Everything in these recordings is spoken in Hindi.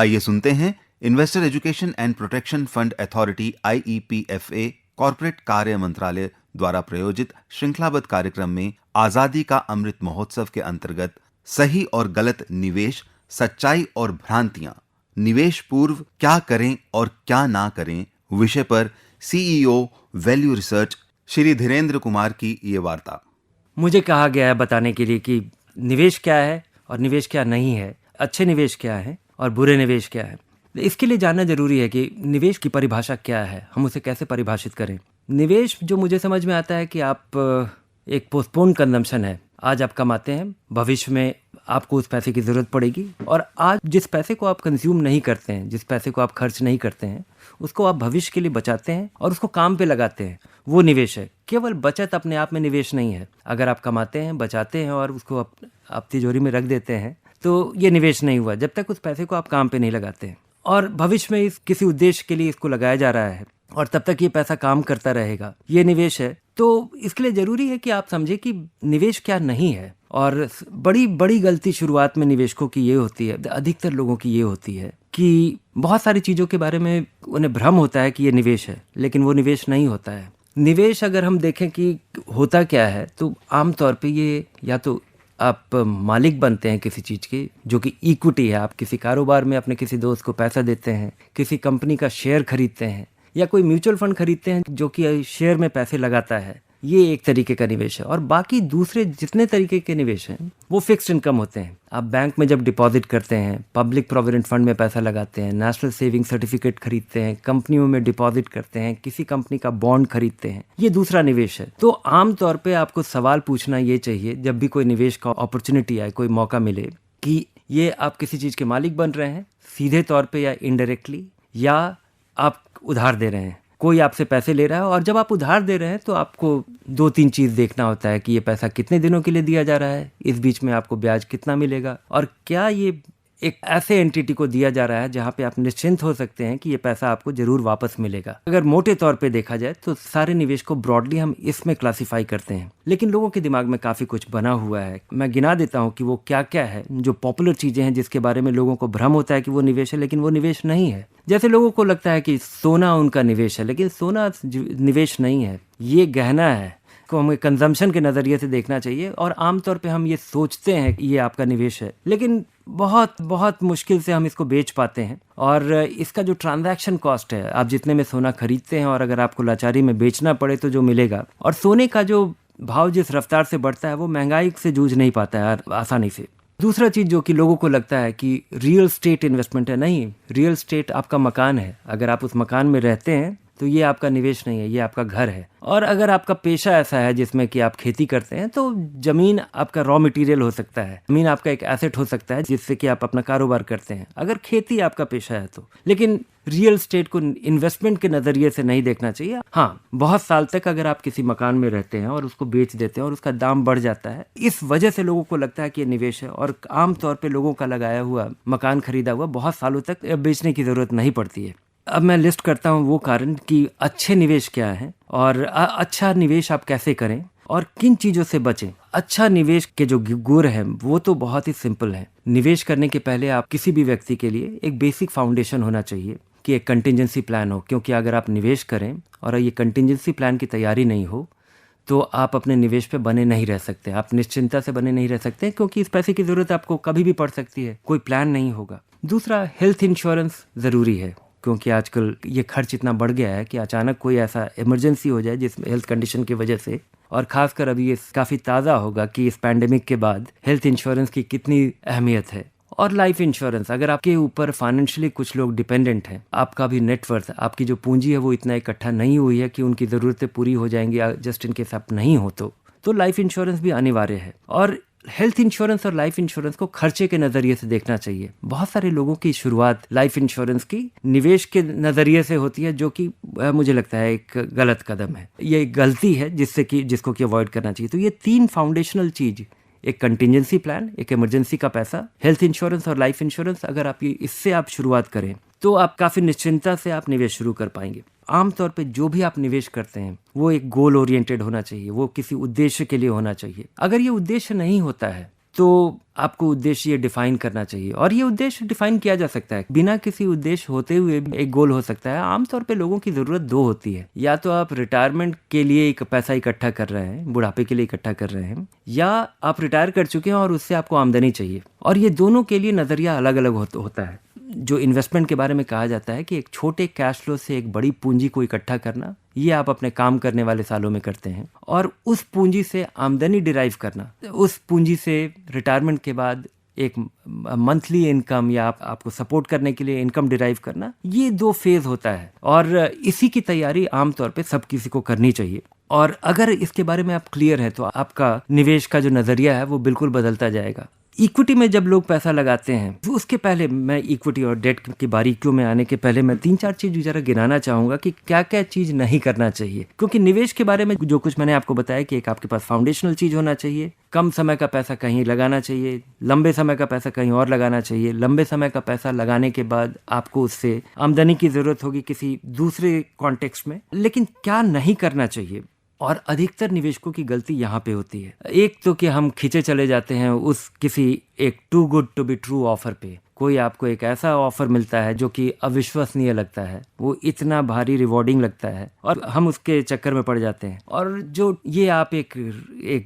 आइए सुनते हैं investor education and protection fund authority IEPFA corporate कार्य मंत्रालय द्वारा प्रायोजित श्रृंखलाबद्ध कार्यक्रम में आजादी का अमृत महोत्सव के अंतर्गत सही और गलत निवेश, सच्चाई और भ्रांतियां, निवेश पूर्व क्या करें और क्या ना करें विषय पर CEO value research Shri Dhirendra Kumar की ये वार्ता। मुझे कहा गया है बताने के लिए कि निवेश क्या है और निवेश क्या नहीं है, अच्छे निवेश क्या है और बुरे निवेश क्या है। इसके लिए जानना जरूरी है कि निवेश की परिभाषा क्या है, हम उसे कैसे परिभाषित करें। निवेश जो मुझे समझ में आता है कि आप एक पोस्टपोन कंजम्पशन है। आज आप कमाते हैं, भविष्य में आपको उस पैसे की ज़रूरत पड़ेगी और आज जिस पैसे को आप कंज्यूम नहीं करते हैं, जिस पैसे को आप खर्च नहीं करते हैं, उसको आप भविष्य के लिए बचाते हैं और उसको काम पे लगाते हैं, वो निवेश है। केवल बचत अपने आप में निवेश नहीं है। अगर आप कमाते हैं, बचाते हैं और उसको आप तिजोरी में रख देते हैं तो ये निवेश नहीं हुआ जब तक उस पैसे को आप काम पे नहीं लगाते हैं। और भविष्य में इस किसी उद्देश्य के लिए इसको लगाया जा रहा है और तब तक ये पैसा काम करता रहेगा, ये निवेश है। तो इसके लिए ज़रूरी है कि आप समझें कि निवेश क्या नहीं है। और बड़ी बड़ी गलती शुरुआत में निवेशकों की ये होती है, अधिकतर लोगों की ये होती है कि बहुत सारी चीज़ों के बारे में उन्हें भ्रम होता है कि ये निवेश है, लेकिन वो निवेश नहीं होता है। निवेश अगर हम देखें कि होता क्या है तो आमतौर पे ये या तो आप मालिक बनते हैं किसी चीज़ की जो कि इक्विटी है, आप किसी कारोबार में अपने किसी दोस्त को पैसा देते हैं, किसी कंपनी का शेयर खरीदते हैं या कोई म्यूचुअल फंड खरीदते हैं जो कि शेयर में पैसे लगाता है, ये एक तरीके का निवेश है। और बाकी दूसरे जितने तरीके के निवेश हैं वो फिक्स्ड इनकम होते हैं। आप बैंक में जब डिपॉजिट करते हैं, पब्लिक प्रोविडेंट फंड में पैसा लगाते हैं, नेशनल सेविंग सर्टिफिकेट खरीदते हैं, कंपनियों में डिपॉजिट करते हैं, किसी कंपनी का बॉन्ड खरीदते हैं, ये दूसरा निवेश है। तो आमतौर पर आपको सवाल पूछना ये चाहिए जब भी कोई निवेश का अपॉर्चुनिटी आए, कोई मौका मिले, कि ये आप किसी चीज़ के मालिक बन रहे हैं सीधे तौर पर या इनडायरेक्टली, या आप उधार दे रहे हैं, कोई आपसे पैसे ले रहा है। और जब आप उधार दे रहे हैं तो आपको 2-3 चीज़ देखना होता है कि ये पैसा कितने दिनों के लिए दिया जा रहा है, इस बीच में आपको ब्याज कितना मिलेगा, और क्या ये एक ऐसे एंटिटी को दिया जा रहा है जहाँ पे आप निश्चिंत हो सकते हैं कि ये पैसा आपको जरूर वापस मिलेगा। अगर मोटे तौर पे देखा जाए तो सारे निवेश को ब्रॉडली हम इसमें क्लासिफाई करते हैं, लेकिन लोगों के दिमाग में काफ़ी कुछ बना हुआ है। मैं गिना देता हूँ कि वो क्या क्या है, जो पॉपुलर चीज़ें हैं जिसके बारे में लोगों को भ्रम होता है कि वो निवेश है, लेकिन वो निवेश नहीं है। जैसे लोगों को लगता है कि सोना उनका निवेश है, लेकिन सोना निवेश नहीं है, ये गहना है को हमें कंजम्पशन के नज़रिए से देखना चाहिए। और आमतौर पे हम ये सोचते हैं कि ये आपका निवेश है, लेकिन बहुत बहुत मुश्किल से हम इसको बेच पाते हैं। और इसका जो ट्रांजैक्शन कॉस्ट है, आप जितने में सोना खरीदते हैं और अगर आपको लाचारी में बेचना पड़े तो जो मिलेगा, और सोने का जो भाव जिस रफ्तार से बढ़ता है वो महंगाई से जूझ नहीं पाता है आसानी से। दूसरा चीज़ जो कि लोगों को लगता है कि रियल स्टेट इन्वेस्टमेंट है, नहीं, रियल स्टेट आपका मकान है। अगर आप उस मकान में रहते हैं तो ये आपका निवेश नहीं है, ये आपका घर है। और अगर आपका पेशा ऐसा है जिसमें कि आप खेती करते हैं तो ज़मीन आपका रॉ मटेरियल हो सकता है, ज़मीन आपका एक एसेट हो सकता है जिससे कि आप अपना कारोबार करते हैं, अगर खेती आपका पेशा है तो। लेकिन रियल स्टेट को इन्वेस्टमेंट के नज़रिए से नहीं देखना चाहिए। हाँ, बहुत साल तक अगर आप किसी मकान में रहते हैं और उसको बेच देते हैं और उसका दाम बढ़ जाता है, इस वजह से लोगों को लगता है कि ये निवेश है। और आमतौर पर लोगों का लगाया हुआ मकान खरीदा हुआ बहुत सालों तक बेचने की ज़रूरत नहीं पड़ती है। अब मैं लिस्ट करता हूँ वो कारण कि अच्छे निवेश क्या हैं और अच्छा निवेश आप कैसे करें और किन चीज़ों से बचें। अच्छा निवेश के जो गुर हैं वो तो बहुत ही सिंपल हैं। निवेश करने के पहले आप किसी भी व्यक्ति के लिए एक बेसिक फाउंडेशन होना चाहिए कि एक कंटिजेंसी प्लान हो, क्योंकि अगर आप निवेश करें और ये कंटिजेंसी प्लान की तैयारी नहीं हो तो आप अपने निवेश पे बने नहीं रह सकते, आप निश्चिंता से बने नहीं रह सकते, क्योंकि इस पैसे की ज़रूरत आपको कभी भी पड़ सकती है, कोई प्लान नहीं होगा। दूसरा, हेल्थ इंश्योरेंस ज़रूरी है, क्योंकि आजकल ये खर्च इतना बढ़ गया है कि अचानक कोई ऐसा इमरजेंसी हो जाए जिस हेल्थ कंडीशन की वजह से, और ख़ासकर अभी ये काफ़ी ताज़ा होगा कि इस पैंडेमिक के बाद हेल्थ इंश्योरेंस की कितनी अहमियत है। और लाइफ इंश्योरेंस, अगर आपके ऊपर फाइनेंशियली कुछ लोग डिपेंडेंट हैं, आपका भी नेटवर्थ, आपकी जो पूंजी है वो इतना इकट्ठा नहीं हुई है कि उनकी ज़रूरतें पूरी हो जाएंगी जस्ट इन केस आप नहीं हो तो लाइफ इंश्योरेंस भी अनिवार्य है। और हेल्थ इंश्योरेंस और लाइफ इंश्योरेंस को खर्चे के नज़रिए से देखना चाहिए। बहुत सारे लोगों की शुरुआत लाइफ इंश्योरेंस की निवेश के नज़रिए से होती है, जो कि मुझे लगता है एक गलत कदम है, ये एक गलती है जिसको कि अवॉइड करना चाहिए। तो ये 3 फाउंडेशनल चीज़, एक कंटिजेंसी प्लान, एक इमरजेंसी का पैसा, हेल्थ इंश्योरेंस और लाइफ इंश्योरेंस, अगर आप इससे आप शुरुआत करें तो आप काफ़ी निश्चिंता से आप निवेश शुरू कर पाएंगे। आमतौर पे जो भी आप निवेश करते हैं वो एक गोल ओरिएंटेड होना चाहिए, वो किसी उद्देश्य के लिए होना चाहिए। अगर ये उद्देश्य नहीं होता है तो आपको उद्देश्य ये डिफाइन करना चाहिए, और ये उद्देश्य डिफाइन किया जा सकता है बिना किसी उद्देश्य होते हुए भी। एक गोल हो सकता है। आमतौर पे लोगों की ज़रूरत दो होती है, या तो आप रिटायरमेंट के लिए एक पैसा इकट्ठा कर रहे हैं, बुढ़ापे के लिए इकट्ठा कर रहे हैं, या आप रिटायर कर चुके हैं और उससे आपको आमदनी चाहिए। और ये दोनों के लिए नज़रिया अलग अलग होता है। जो इन्वेस्टमेंट के बारे में कहा जाता है कि एक छोटे कैश फ्लो से एक बड़ी पूंजी को इकट्ठा करना, ये आप अपने काम करने वाले सालों में करते हैं, और उस पूंजी से आमदनी डिराइव करना, उस पूंजी से रिटायरमेंट के बाद एक मंथली इनकम या आपको सपोर्ट करने के लिए इनकम डिराइव करना, ये दो फेज होता है। और इसी की तैयारी आमतौर पे सब किसी को करनी चाहिए। और अगर इसके बारे में आप क्लियर हैं तो आपका निवेश का जो नज़रिया है वो बिल्कुल बदलता जाएगा। इक्विटी में जब लोग पैसा लगाते हैं, तो उसके पहले मैं इक्विटी और डेट की बारीकियों में आने के पहले मैं 3-4 चीज जरा गिनाना चाहूंगा कि क्या क्या चीज नहीं करना चाहिए। क्योंकि निवेश के बारे में जो कुछ मैंने आपको बताया कि एक आपके पास फाउंडेशनल चीज होना चाहिए, कम समय का पैसा कहीं लगाना चाहिए, लंबे समय का पैसा कहीं और लगाना चाहिए, लंबे समय का पैसा लगाने के बाद आपको उससे आमदनी की जरूरत होगी किसी दूसरे कॉन्टेक्स्ट में। लेकिन क्या नहीं करना चाहिए, और अधिकतर निवेशकों की गलती यहाँ पे होती है। एक तो कि हम खींचे चले जाते हैं उस किसी एक too good to be true offer पे। कोई आपको एक ऐसा ऑफर मिलता है जो कि अविश्वसनीय लगता है, वो इतना भारी रिवॉर्डिंग लगता है, और हम उसके चक्कर में पड़ जाते हैं। और जो ये आप एक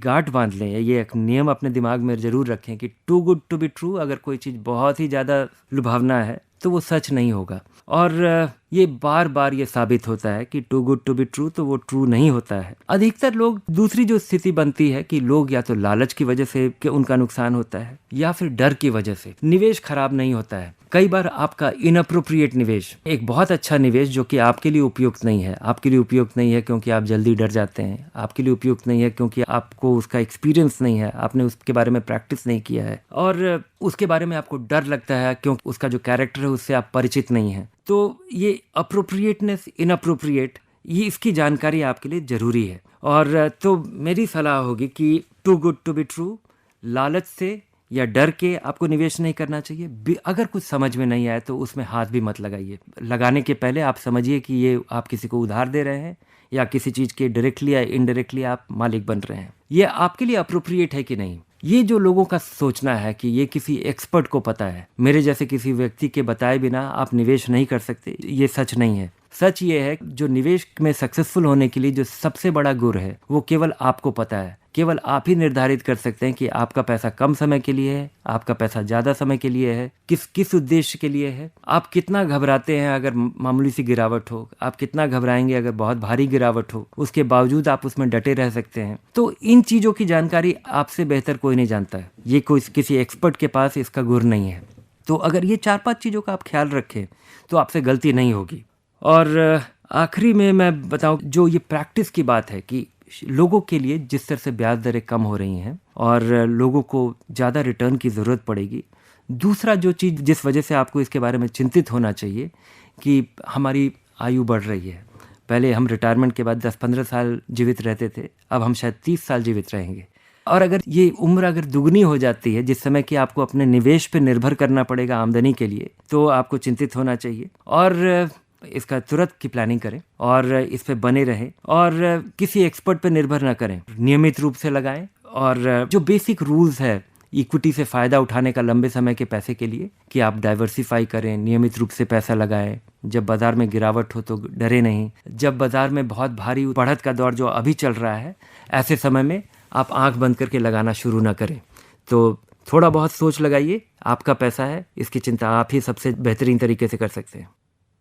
गांठ बांध लें, ये एक नियम अपने दिमाग में जरूर रखें कि too good to be true, अगर कोई चीज़ बहुत ही ज़्यादा लुभावना है तो वो सच नहीं होगा। और ये बार बार ये साबित होता है कि too good to be true, तो वो ट्रू नहीं होता है। अधिकतर लोग, दूसरी जो स्थिति बनती है कि लोग या तो लालच की वजह से कि उनका नुकसान होता है, या फिर डर की वजह से। निवेश खराब नहीं होता है। कई बार आपका इनअप्रोप्रिएट निवेश, एक बहुत अच्छा निवेश जो कि आपके लिए उपयुक्त नहीं है, आपके लिए उपयुक्त नहीं है क्योंकि आप जल्दी डर जाते हैं, आपके लिए उपयुक्त नहीं है क्योंकि आपको उसका एक्सपीरियंस नहीं है, आपने उसके बारे में प्रैक्टिस नहीं किया है, और उसके बारे में आपको डर लगता है क्योंकि उसका जो कैरेक्टर है उससे आप परिचित नहीं हैं। तो ये अप्रोप्रिएटनेस, इनअप्रोप्रिएट, ये इसकी जानकारी आपके लिए ज़रूरी है। और तो मेरी सलाह होगी कि too good to be true, लालच से या डर के आपको निवेश नहीं करना चाहिए। अगर कुछ समझ में नहीं आए तो उसमें हाथ भी मत लगाइए। लगाने के पहले आप समझिए कि ये आप किसी को उधार दे रहे हैं, या किसी चीज़ के डायरेक्टली या इनडायरेक्टली आप मालिक बन रहे हैं। ये आपके लिए अप्रोप्रिएट है कि नहीं। ये जो लोगों का सोचना है कि ये किसी एक्सपर्ट को पता है, मेरे जैसे किसी व्यक्ति के बताए बिना आप निवेश नहीं कर सकते, ये सच नहीं है। सच ये है जो निवेश में सक्सेसफुल होने के लिए जो सबसे बड़ा गुर है वो केवल आपको पता है। केवल आप ही निर्धारित कर सकते हैं कि आपका पैसा कम समय के लिए है, आपका पैसा ज़्यादा समय के लिए है, किस उद्देश्य के लिए है। आप कितना घबराते हैं अगर मामूली सी गिरावट हो, आप कितना घबराएंगे अगर बहुत भारी गिरावट हो, उसके बावजूद आप उसमें डटे रह सकते हैं। तो इन चीज़ों की जानकारी आपसे बेहतर कोई नहीं जानता है। ये कोई किसी एक्सपर्ट के पास इसका गुर नहीं है। तो अगर ये 4-5 चीज़ों का आप ख्याल रखें तो आपसे गलती नहीं होगी। और आखिरी में मैं बताऊं, जो ये प्रैक्टिस की बात है कि लोगों के लिए जिस तरह से ब्याज दरें कम हो रही हैं और लोगों को ज़्यादा रिटर्न की ज़रूरत पड़ेगी। दूसरा जो चीज़ जिस वजह से आपको इसके बारे में चिंतित होना चाहिए कि हमारी आयु बढ़ रही है। पहले हम रिटायरमेंट के बाद 10-15 साल जीवित रहते थे, अब हम शायद 30 साल जीवित रहेंगे। और अगर ये उम्र अगर दुगनी हो जाती है, जिस समय कि आपको अपने निवेश पर निर्भर करना पड़ेगा आमदनी के लिए, तो आपको चिंतित होना चाहिए। और इसका तुरंत की प्लानिंग करें और इस पे बने रहें, और किसी एक्सपर्ट पे निर्भर ना करें, नियमित रूप से लगाएं। और जो बेसिक रूल्स है इक्विटी से फ़ायदा उठाने का लंबे समय के पैसे के लिए, कि आप डाइवर्सिफाई करें, नियमित रूप से पैसा लगाएं। जब बाज़ार में गिरावट हो तो डरे नहीं। जब बाज़ार में बहुत भारी बढ़त का दौर जो अभी चल रहा है, ऐसे समय में आप आंख बंद करके लगाना शुरू ना करें। तो थोड़ा बहुत सोच लगाइए, आपका पैसा है, इसकी चिंता आप ही सबसे बेहतरीन तरीके से कर सकते हैं।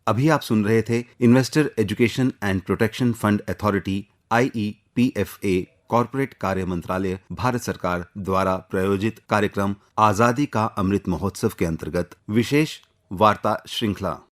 अभी आप सुन रहे थे investor education and protection fund authority IEPFA corporate कार्य मंत्रालय भारत सरकार द्वारा प्रायोजित कार्यक्रम आजादी का अमृत महोत्सव के अंतर्गत विशेष वार्ता श्रृंखला।